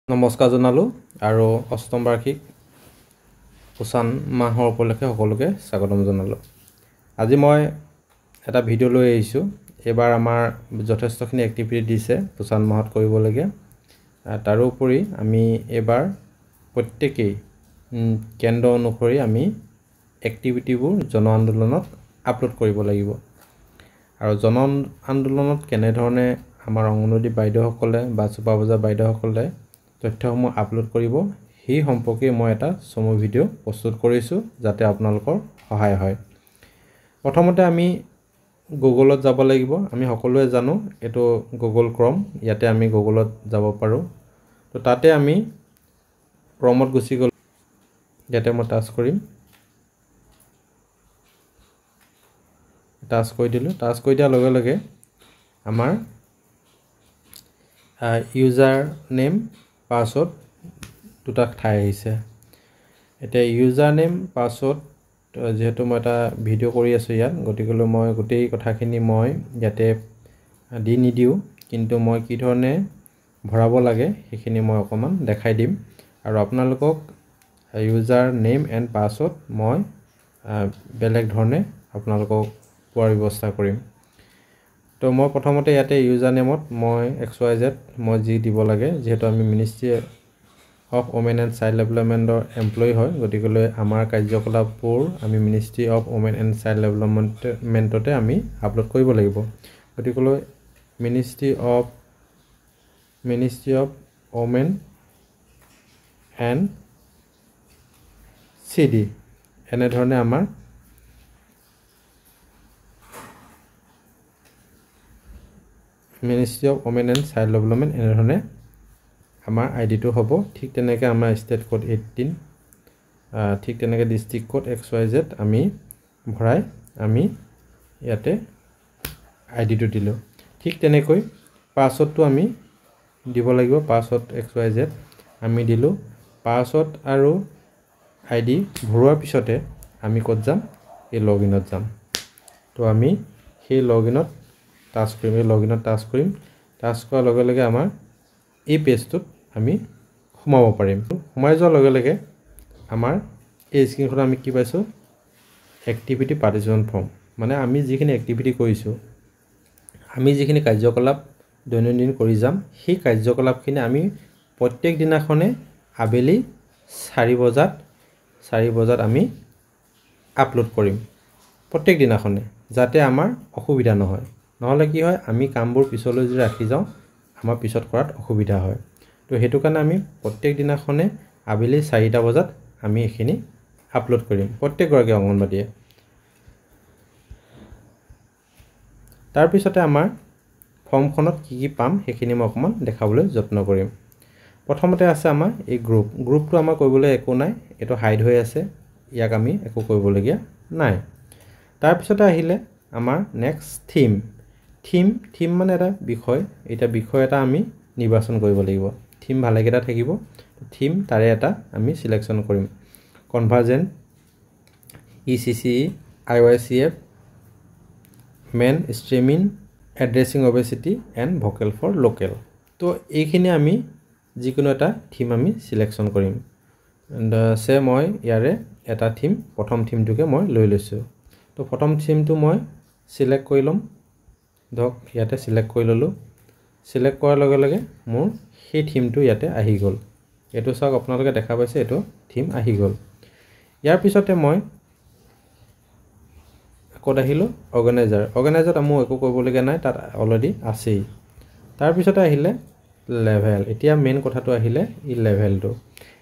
নমস্কাৰ জনালোঁ আৰু অষ্টম বাৰ্ষিক পুছান মাহৰ উপলক্ষে সকলোকে স্বাগতম জনালোঁ। আজি মই এটা ভিডিঅ' লৈ আহিছোঁ। এইবাৰ আমাৰ যথেষ্টখিনি এক্টিভিটি দিছে পুছান মাহত কৰিবলগীয়া। তাৰোপৰি আমি এইবাৰ প্ৰত্যেকেই কেন্দ্ৰ অনুসৰি আমি এক্টিভিটিবোৰ জন আন্দোলনত আপলোড কৰিব লাগিব। আৰু জন আন্দোলনত কেনেধৰণে আমাৰ অংগনৱাড়ী বাইদেউসকলে বা চুপাৰভাইজাৰ বাইদেউসকলে তথ্যসমূহ আপলোড কৰিব সেই সম্পৰ্কে মই এটা চমু ভিডিঅ' প্ৰস্তুত কৰিছোঁ যাতে আপোনালোকৰ সহায় হয়। প্ৰথমতে আমি গুগলত যাব লাগিব। আমি সকলোৱে জানো এইটো গুগল ক্ৰম, ইয়াতে আমি গুগলত যাব পাৰোঁ। তো তাতে আমি ক্ৰমত গুচি গ'ল, ইয়াতে মই টাচ কৰিম। টাচ কৰি দিলোঁ। টাচ কৰি দিয়াৰ লগে লগে আমাৰ ইউজাৰ নেম পাছৱৰ্ড দুটা ঠাই আহিছে। এতিয়া ইউজাৰ নেম পাছৱৰ্ড যিহেতু মই এটা ভিডিঅ' কৰি আছোঁ ইয়াত, গতিকেলৈ মই গোটেই কথাখিনি মই ইয়াতে দি নিদিওঁ, কিন্তু মই কি ধৰণে ভৰাব লাগে সেইখিনি মই অকণমান দেখাই দিম। আৰু আপোনালোকক ইউজাৰ নেম এণ্ড পাছৱৰ্ড মই বেলেগ ধৰণে আপোনালোকক পোৱাৰ ব্যৱস্থা কৰিম। তো মই প্ৰথমতে ইয়াতে ইউজাৰ নেমত মই XYZ মই যি দিব লাগে, যিহেতু আমি ministry of women and child ডেভেলপমেণ্টৰ এমপ্লয়ী হয়, গতিকেলৈ আমাৰ কাৰ্যকলাপবোৰ আমি ministry of women and child ডেভেলপমেণ্টতে আমি আপলোড কৰিব লাগিব। গতিকেলৈ ministry of women and CD এনেধৰণে আমাৰ ministry of women and child development এনেধৰণে আমাৰ আইডিটো হ'ব। ঠিক তেনেকৈ আমাৰ ষ্টেট কোড 18, ঠিক তেনেকৈ ডিষ্ট্ৰিক্ট কোড XYZ আমি ভৰাই আমি ইয়াতে আইডিটো দিলোঁ। ঠিক তেনেকৈ পাছৱৰ্ডটো আমি দিব লাগিব। পাছৱৰ্ড XYZ আমি দিলোঁ। পাছৱৰ্ড আৰু আইডি ভৰোৱাৰ পিছতে আমি ক'ত যাম? এই লগইনত যাম। তো আমি সেই লগইনত টাচ কৰিম। এই লগইনত টাচ কৰিম। টাচ কৰাৰ লগে লগে আমাৰ এই পেজটোত আমি সোমাব পাৰিম। সোমাই যোৱাৰ লগে লগে আমাৰ এই স্ক্ৰীনখনত আমি কি পাইছোঁ? Activity participant form. মানে আমি যিখিনি এক্টিভিটি কৰিছোঁ, আমি যিখিনি কাৰ্যকলাপ দৈনন্দিন কৰি যাম, সেই কাৰ্যকলাপখিনি আমি প্ৰত্যেক দিনাখনে আবেলি 4 বজাত আমি আপলোড কৰিম। প্ৰত্যেক দিনাখনে, যাতে আমাৰ অসুবিধা নহয়। নহ'লে কি হয়, আমি কামবোৰ পিছলৈ যদি ৰাখি যাওঁ আমাৰ পিছত কৰাত অসুবিধা হয়। তো সেইটো কাৰণে আমি প্ৰত্যেক দিনাখনে আবেলি 4টা বজাত আমি এইখিনি আপলোড কৰিম, প্ৰত্যেকগৰাকী অংগনবাড়ীয়ে। তাৰপিছতে আমাৰ ফৰ্মখনত কি কি পাম সেইখিনি মই অকণমান দেখাবলৈ যত্ন কৰিম। প্ৰথমতে আছে আমাৰ এই গ্ৰুপটো আমাৰ কৰিবলৈ একো নাই, এইটো হাইড হৈ আছে, ইয়াক আমি একো কৰিবলগীয়া নাই। তাৰপিছতে আহিলে আমাৰ নেক্সট থিম মানে এটা বিষয়। এতিয়া বিষয় এটা আমি নিৰ্বাচন কৰিব লাগিব। থিম ভালেকেইটা থাকিব। থিম তাৰে এটা আমি চিলেকশ্যন কৰিম। Convergent, ECCE, IYCF, mainstreaming, addressing obesity and vocal for local. তো এইখিনি আমি যিকোনো এটা থিম আমি চিলেকশ্যন কৰিম। মই ইয়াৰে এটা থিম, প্ৰথম থিমটোকে মই লৈ লৈছোঁ। তো প্ৰথম থিমটো মই চিলেক্ট কৰি ল'ম। ধৰক ইয়াতে চিলেক্ট কৰি ল'লোঁ। চিলেক্ট কৰাৰ লগে লগে মোৰ সেই থিমটো ইয়াতে আহি গ'ল। এইটো চাওক, আপোনালোকে দেখা পাইছে, এইটো থিম আহি গ'ল। ইয়াৰ পিছতে মই ক'ত আহিলোঁ? অৰ্গেনাইজাৰত মোৰ একো কৰিবলগীয়া নাই, তাত অলৰেডি আছেই। তাৰপিছতে আহিলে লেভেল। এতিয়া মেইন কথাটো আহিলে এই লেভেলটো।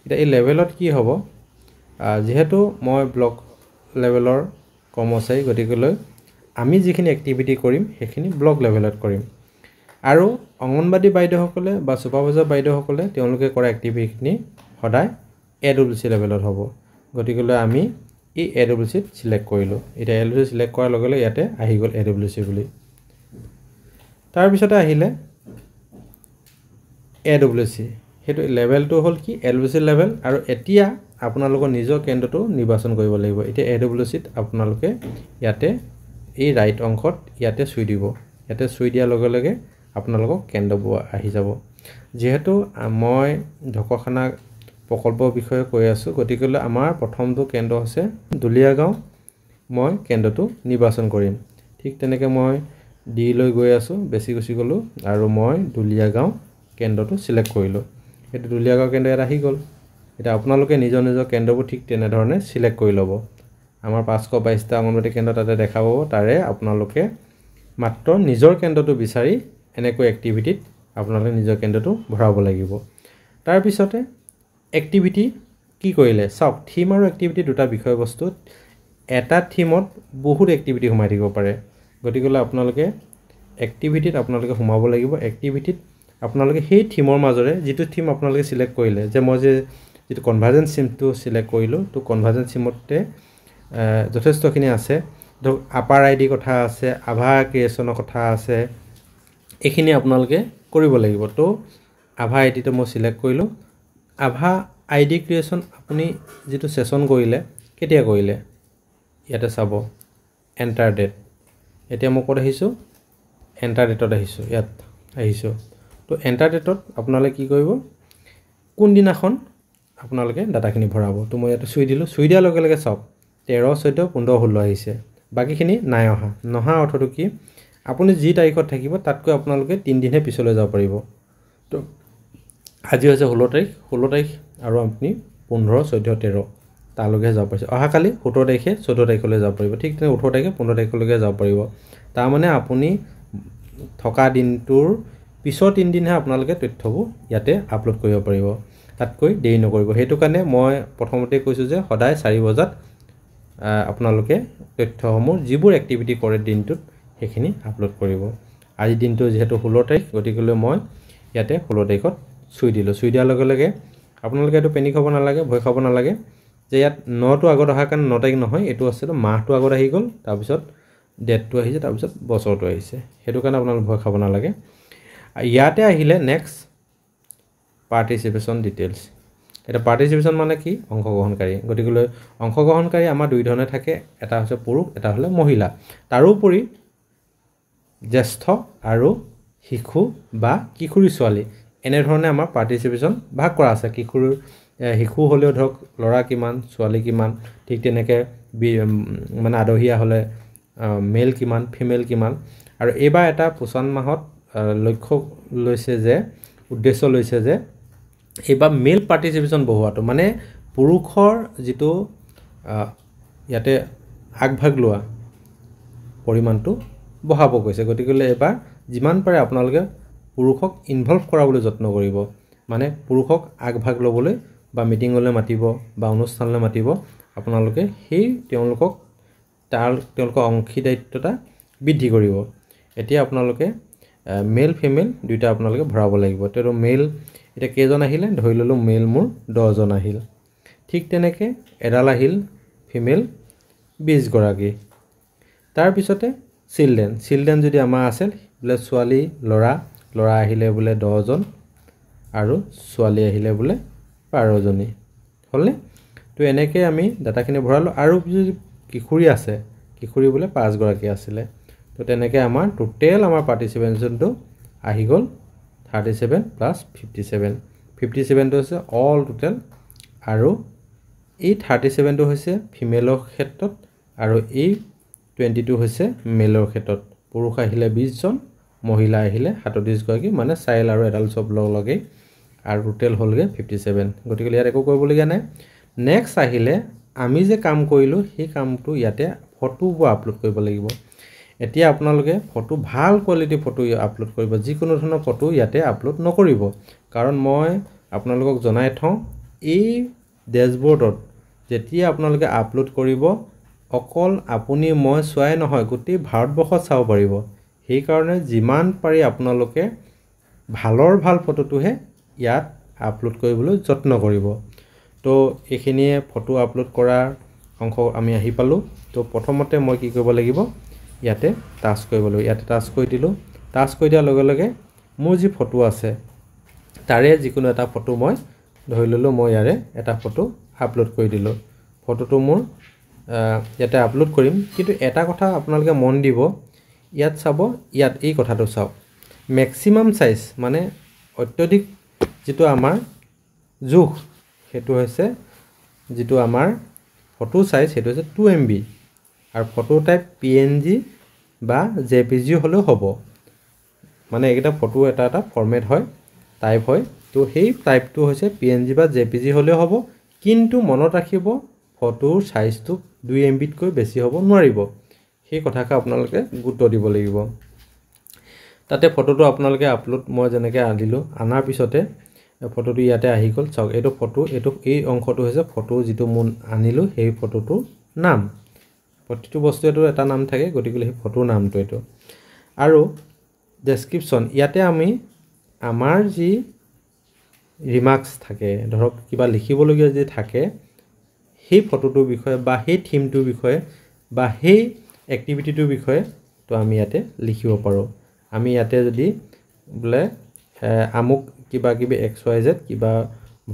এতিয়া এই লেভেলত কি হ'ব? যিহেতু মই ব্লক লেভেলৰ কৰ্মচাৰী, গতিকেলৈ আমি যিখিনি এক্টিভিটি কৰিম সেইখিনি ব্লক লেভেলত কৰিম। আৰু অংগনবাড়ী বাইদেউসকলে বা চুপাৰভাইজাৰ বাইদেউসকলে তেওঁলোকে কৰা এক্টিভিটিখিনি সদায় AWC লেভেলত হ'ব। গতিকেলৈ আমি এই AWCত চিলেক্ট কৰিলোঁ। এতিয়া AWC চিলেক্ট কৰাৰ লগে লগে ইয়াতে আহি গ'ল AWC বুলি। তাৰপিছতে আহিলে AWC। সেইটো লেভেলটো হ'ল কি? AWC level. আৰু এতিয়া আপোনালোকৰ নিজৰ কেন্দ্ৰটো নিৰ্বাচন কৰিব লাগিব। এতিয়া AWCত আপোনালোকে ইয়াতে এই ৰাইট অংশত ইয়াতে চুই দিব। ইয়াতে চুই দিয়াৰ লগে লগে আপোনালোকক কেন্দ্ৰবোৰ আহি যাব। যেহেতু মই ঢকুৱাখানা প্ৰকল্পৰ বিষয়ে কৈ আছোঁ গতিকে আমাৰ প্ৰথমটো কেন্দ্ৰ হৈছে দুলীয়াগাঁও মই কেন্দ্ৰটো নিৰ্বাচন কৰিম ঠিক তেনেকৈ মই ডি লৈ গৈ আছোঁ বেছি গুচি গ'লোঁ আৰু মই দুলীয়াগাঁও কেন্দ্ৰটো সিলেক্ট কৰিলোঁ এটা দুলীয়াগাঁও কেন্দ্ৰ এটা আহি গ'ল এটা আপোনালোকে নিজৰ নিজৰ কেন্দ্ৰবোৰ ঠিক তেনে ধৰণে সিলেক্ট কৰি ল'ব আমাৰ 522টা অংগনবাড়ী কেন্দ্ৰ তাতে দেখা পাব তাৰে আপোনালোকে মাত্ৰ নিজৰ কেন্দ্ৰটো বিচাৰি এনেকৈ এক্টিভিটিত আপোনালোকে নিজৰ কেন্দ্ৰটো ভৰাব লাগিব তাৰ পিছতে এক্টিভিটি কি কৰিলে চাওক থিম আৰু এক্টিভিটি দুটা বিষয়বস্তু এটা থিমত বহুত এক্টিভিটি সোমাই থাকিব পাৰে গতিকে আপোনালোকে এক্টিভিটিত আপোনালোকে সোমাব লাগিব এক্টিভিটিত আপোনালোকে সেই থিমৰ মাজৰে যেটো থিম আপোনালোকে সিলেক্ট কৰিলে যে মই যে যেটো কনভাৰ্জেন্স থিমটো সিলেক্ট কৰিলো তো কনভাৰ্জেন্স থিমতে যথেষ্টখিনি আছে তো আপাৰ আইডি কথা আছে আভা ক্ৰিয়েচনৰ কথা আছে এখিনি আপোনালোকে কৰিব লাগিব তো আভা আইডিটো মই সিলেক্ট কৰিলো আভা আইডি ক্ৰিয়েচন আপুনি যেটো সেশন কৰিলে কেতিয়া কৰিলে ইয়াতে চাব এন্টাৰ ডেট এতিয়া মই ক'ত আহিছো এন্টাৰ ডেটত আহিছো ইয়াত আহিছো তো এন্টাৰ ডেটত আপোনালোকে কি কৰিব কোন দিনাখন আপোনালোকে ডাটাখিনি ভৰাব তো মই ইয়াতে চুই দিলো চুই দিয়াৰ লগে লগে চাওক 13 14 15 16 আহিছে বাকিখিনি নাই নহা অৰ্থটো কি আপুনি যি তাৰিখত থাকিব তাতকৈ আপোনালোকে 3 দিনহে পিছলৈ যাব পাৰিব তো আজি হৈছে 16 তাৰিখ আৰু আপুনি 15 14 13 তালৈকে যাব পাৰিছে অহা কালি 17 তাৰিখে 14 তাৰিখলৈ যাব পাৰিব ঠিক তেনে 18 তাৰিখে 15 তাৰিখলৈকে যাব পাৰিব তাৰ মানে আপুনি থকা দিনটোৰ পিছৰ 3 দিনহে আপোনালোকে তথ্যবোৰ ইয়াতে আপলোড কৰিব পাৰিব তাতকৈ দেৰি নকৰিব হেতু কাৰণে মই প্ৰথমতে কৈছো যে সদায় 4 বজাত আপোনালোকে তথ্যসমূহ যিবোৰ এক্টিভিটি কৰে দিনটোত সেইখিনি আপলোড কৰিব আজি দিনটো যেহেতু 16 তাৰিখ গতিকে মই ইয়াতে 16 তাৰিখত চুই দিলো চুই দিয়াৰ লগে লগে আপোনালোকে এটো পেনিক হ'ব নালাগে ভয় খাব নালাগে যে ইয়াত 9 টো আগত অহা কাৰণ 9 তাৰিখ নহয় এটো আছে মাহটো আগত আহি গ'ল তাৰ পিছত ডেটটো আহিছে তাৰ পিছত বছৰটো আহিছে হেতু কাৰণে আপোনালোকে ভয় খাব নালাগে ইয়াতে আহিলে নেক্সট পাৰ্টিসিপেশন ডিটেইলস এটা পাৰ্টিসিপেশন মানে কি অংশগ্ৰহণকাৰী গতিকে অংশগ্ৰহণকাৰী আমাৰ দুই ধৰণে থাকে এটা হৈছে পুৰুষ এটা হলে মহিলা তাৰোপৰি জ্যেষ্ঠ আৰু শিশু বা কিশোৰী ছোৱালী এনে ধৰণে আমাৰ পাৰ্টিসিপেশন ভাগ কৰা আছে কিশোৰ শিশু হলেও ধৰক লৰা কিমান ছোৱালী কিমান ঠিক তেনেকে মানে আদহিয়া হলে মেল কিমান ফিমেল কিমান আৰু এবাৰ এটা পোষণ মাহত লক্ষ্য লৈছে যে উদ্দেশ্য লৈছে যে এবাৰ মেল পাৰ্টিসিপেশন বহুৱাটো মানে পুৰুষৰ যেটো ইয়াতে আগভাগ লোৱা পৰিমাণটো বহাব কৈছে গতিকে এবাৰ যিমান পাৰে আপোনালোকে পুৰুষক ইনভলভ কৰাবলৈ যত্ন কৰিব মানে পুৰুষক আগভাগ লবলৈ বা মিটিংলৈ মাতিব বা অনুষ্ঠানলৈ মাতিব আপোনালোকে সেই তেওঁলোকৰ অংশীদাৰিত্বতা বৃদ্ধি কৰিব এতিয়া আপোনালোকে মেল ফিমেল দুইটা আপোনালোকে ভৰাব লাগিব তেৰো মেল এটা কেজন আহিলে ধৰি ললো মেল মোৰ 10 জন আহিল ঠিক তেনেকে এডাল আহিল ফিমেল 20 গৰাকী তাৰ পিছতে চিলড্ৰেন যদি আমাৰ আছিল বলে ছোৱালী লৰা আহিলে বলে 10 জন আৰু ছোৱালী আহিলে বলে 12 জনী হলনে তো এনেকে আমি ডাটাখিনি ভৰালো আৰু যদি কিশোৰী আছে কিশোৰী বলে 5 গৰাকী আছিল তো তেনেকে আমাৰ টোটাল আমাৰ পাৰ্টিসিপেশনটো আহি গল 37 প্লাস 57 টো হৈছে অল টোটাল আৰু এই 37 টো হৈছে ফিমেলৰ ক্ষেত্ৰত আৰু এই 22 হৈছে মেলৰ ক্ষেত্ৰত পুৰুষ আহিলে 20 জন মহিলা আহিলে 37 গৰাকী মানে চাইল আৰু এডাল সব লগে আৰু টোটাল হলগে 57 গতিকে ইয়াত একো কৰিবলগীয়া নাই নেক্সট আহিলে আমি যে কাম কৰিলো সেই কামটো ইয়াতে ফটোবোৰ আপলোড কৰিব লাগিব এতিয়া আপোনালোকে ফটো ভাল কোৱালিটি ফটো আপলোড কৰিব যিকোনো ধৰণৰ ফটো ইয়াতে আপলোড নকৰিব কাৰণ মই আপোনালোকক জনাই থওঁ এই ড্যাশবোৰ্ডত যেতিয়া আপোনালোকে আপলোড কৰিব অকল আপুনি মই চোৱাই নহয় গোটেই ভাৰতবৰ্ষত চাব পাৰিব সেই কাৰণে যিমান পাৰি আপোনালোকে ভালৰ ভাল ফটোটোহে ইয়াত আপলোড কৰিবলৈ যত্ন কৰিব তো এখিনিয়ে ফটো আপলোড কৰাৰ অংশ আমি আহি পালো তো প্ৰথমতে মই কি কৰিব লাগিব ইয়াতে টাচ কৰিব লাগিব ইয়াতে টাচ কৰি দিলো টাচ কৰি দিয়াৰ লগে লগে মোৰ যি ফটো আছে তাৰে যিকোনো এটা ফটো মই ধৰি ললো মই ইয়াৰে এটা ফটো আপলোড কৰি দিলো ফটোটো মোৰ ইয়াতে আপলোড কৰিম কিন্তু এটা কথা আপোনালোকে মন দিব ইয়াত চাব ইয়াত এই কথাটো চাওক ম্যাক্সিমাম সাইজ মানে অত্যধিক যেটো আমাৰ জোখ হেতু হৈছে যেটো আমাৰ ফটো সাইজ হেতু হৈছে 2 MB আৰু ফটো টাইপ PNG বা JPG হলেও হ'ব মানে এটা ফটো এটা ফরম্যাট হয় টাইপ হয় তো সেই টাইপটো হৈছে PNG বা JPG হলেও হ'ব কিন্তু মনত ৰাখিব ফটোৰ সাইজটো 2 MB তকৈ বেছি হ'ব নোৱাৰিব সেই কথাকে আপোনালোকে গুৰুত্ব দিব লাগিব তাতে ফটোটো আপোনালোকে আপলোড মই যেনেকৈ আনিলো আনাৰ পিছতে ফটোটো ইয়াতে আহি গল চাওক এটো ফটো এটো এই অংশটো হৈছে ফটো যেটো মন আনিলো সেই ফটোটো নাম প্ৰতিটো বস্তু এটো এটা নাম থাকে গতিকে সেই ফটোৰ নামটো এটো আৰু ডেসক্ৰিপশন ইয়াতে আমি আমাৰ যি ৰিমাৰ্কস থাকে ধৰক কিবা লিখিবলগীয়া যে থাকে সেই ফটোটোৰ বিষয়ে বা সেই থিমটোৰ বিষয়ে বা সেই এক্টিভিটিটোৰ বিষয়ে তো আমি ইয়াতে লিখিব পাৰো আমি ইয়াতে যদি বলে আমুক কিবা কিবি XYZ কিবা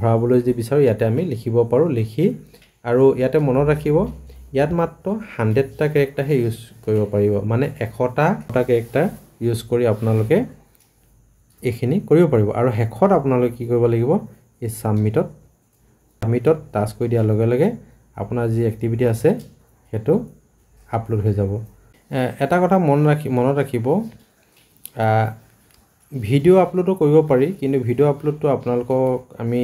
ভৰাবলৈ যদি বিচাৰো ইয়াতে আমি লিখিব পাৰো লিখি আৰু ইয়াতে মনত ৰাখিব ইয়াত মাত্ৰ 100 টা ক্যাৰেক্টাৰ হে ইউজ কৰিব পাৰিব মানে 100 টা ক্যাৰেক্টাৰ ইউজ কৰি আপোনালোকে এখিনি কৰিব পাৰিব আৰু হেকত আপোনালোকে কি কৰিব লাগিব এই সাবমিটত টাচ কৰি দিয়াৰ লগে লগে আপোনাৰ যি এক্টিভিটি আছে হেতু আপলোড হৈ যাব এটা কথা মনত ৰাখিব ভিডিও আপলোডো কৰিব পাৰি কিন্তু ভিডিও আপলোডটো আপোনালোকক আমি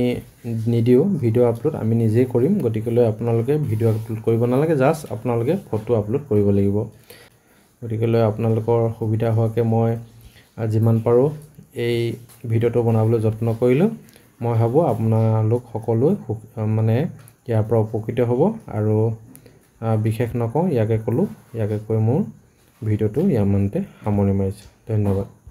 নিদিও ভিডিও আপলোড আমি নিজে কৰিম গতিকে আপোনালোকে ভিডিও আপলোড কৰিব নালাগে জাস্ট আপোনালোকে ফটো আপলোড কৰিব লাগিব গতিকে আপোনালোকৰ সুবিধা হোৱাকে মই যিমান পাৰো এই ভিডিওটো বনাবলৈ যত্ন কৰিলো মই ভাবো আপোনালোক সকলো মানে ইয়াৰ পৰা উপকৃত হ'ব আৰু বিশেষ নকওঁ ইয়াকে কলো ইয়াকে কৈ মোৰ ভিডিওটো ইয়ামন্তে সামৰণি মাৰিছো ধন্যবাদ